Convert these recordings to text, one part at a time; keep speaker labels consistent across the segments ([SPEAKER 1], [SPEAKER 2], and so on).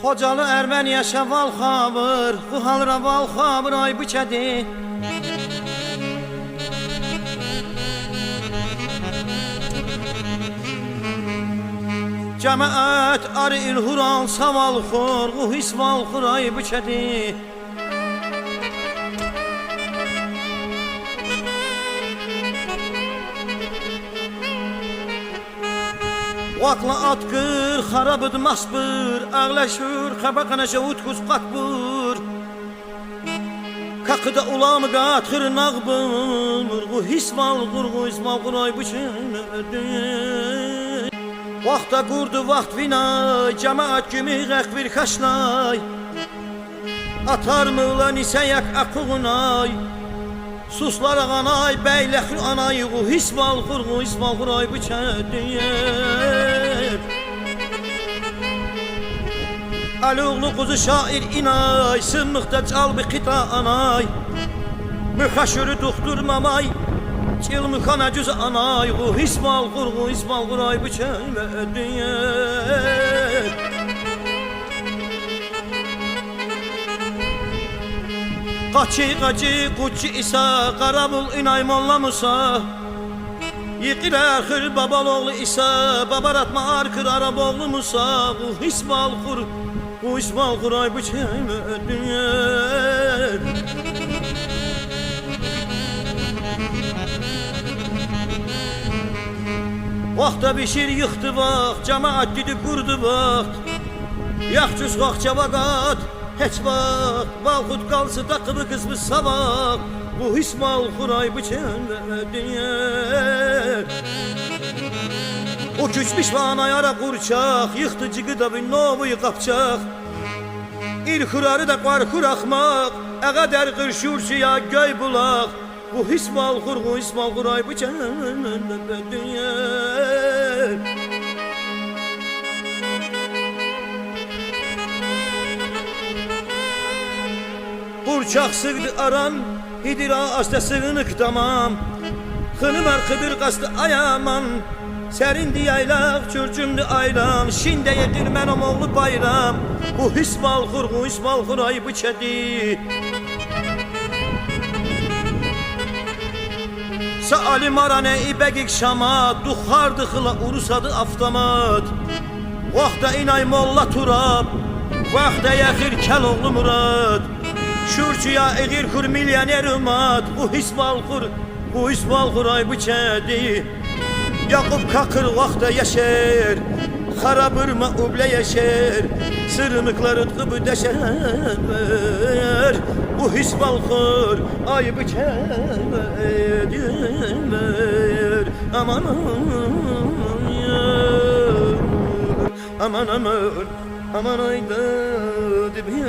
[SPEAKER 1] Xocalı Erməniyə şəval xabır, bu hal raval xabır ay bu kədi. Cəmaət arı ilhural saval xor, bu hisval xor ay bu kədi. Vakla atqır, xarabıd masbır, ağlaşır, xəbəqənəşə utkuz qatbır. Kakıda ulamı qatxır nağbır, bu hisval qur, bu hisval qur ay bu kədi. Vaxta qurdu vaxt vinay, cəmaət kimi qəqvir xəşnay. Atar mıla nisəyak aquğunay, suslar ağanay, bəyləxir anay, bu hisval qur ay bu kədi. Alıqlı quzu şair inay, sınmıqda çal bir qita anay. Müxəşürü duxturmamay, çilmıxana cüz anay, bu hisval qur ay bu kədi. Qaçı quçi isa, qarabul inay molla musa. Yıqır əxir babaloğlu isa, babaratma arkır araboğlu musa. Bu hisval qur ay bu kədi. Vaxta bişir yıxdı vaxt, cəmaət didi qurdu vaxt. Yaxçüz vaxt cavaqat, heç vaxt, balxud qalsı taqıbı qısmı savaq. Bu hisval qur ay bu kədi. O küçmüş vana yara qurçaq, yıxdı cıqıda bir novuyu qapçaq. İlxurarı da qarxur axmaq, əqədər qırşurçuya göy bulaq. Bu hisval qur ay bu kədi. Burçaq sığdı aran, hidira asta sığınıq tamam. Xınım arxıdır qastı ayaman, sərindi yaylaq, çürcümdü aylan. Şində yedir mənim oğlu bayram, bu hisval qur ay bu kədi. Saali marane ibəqiq şamat, duxardı xıla urusadı avtomat. Vaxta inay molla turab, vaxta yaxir kəl oğlu murad. Şurçuya eğir kur milyoner umat, bu hisval qur ay bu kədi. Yaqub kakır vaxta yaşer, xarabırma ublə yaşer. Sırmıqları tıqıbı dəşər, bu hisval qur ay bu kədi. Aman aman aman aman ayda dibi.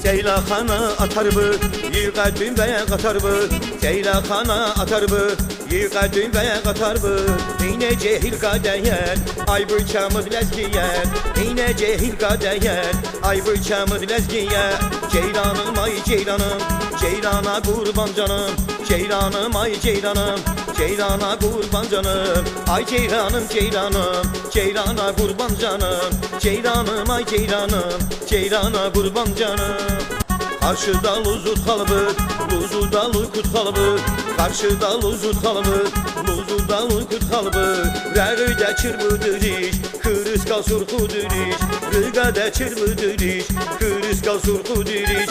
[SPEAKER 1] Ceylaxana atarbu, yığə dümbaya qatarbu. Ceylaxana atarbu, yığə dümbaya qatarbu. İynə cehil qədəyər, ay bu çamız ləzgiyər. İynə cehil qədəyər, ay bu çamız ləzgiyər. Ceylanım ay ceylanım, ceylana qurban canım. Ceylanım ay ceylanım, ceylana qurban canım. Ay ceylanım ceylanım, ceylana qurban canım. Ceylanım ay ceylanım, ceylana qurban canım. Qarşıda luzut xalıbı, luzuda luykut xalıbı. Qarşıda luzut xalıbı, luzuda luykut xalıbı. Rəqədə çırpıdırış, kırıskal surxudurış. Rəqədə çırpıdırış, kırıskal surxudurış.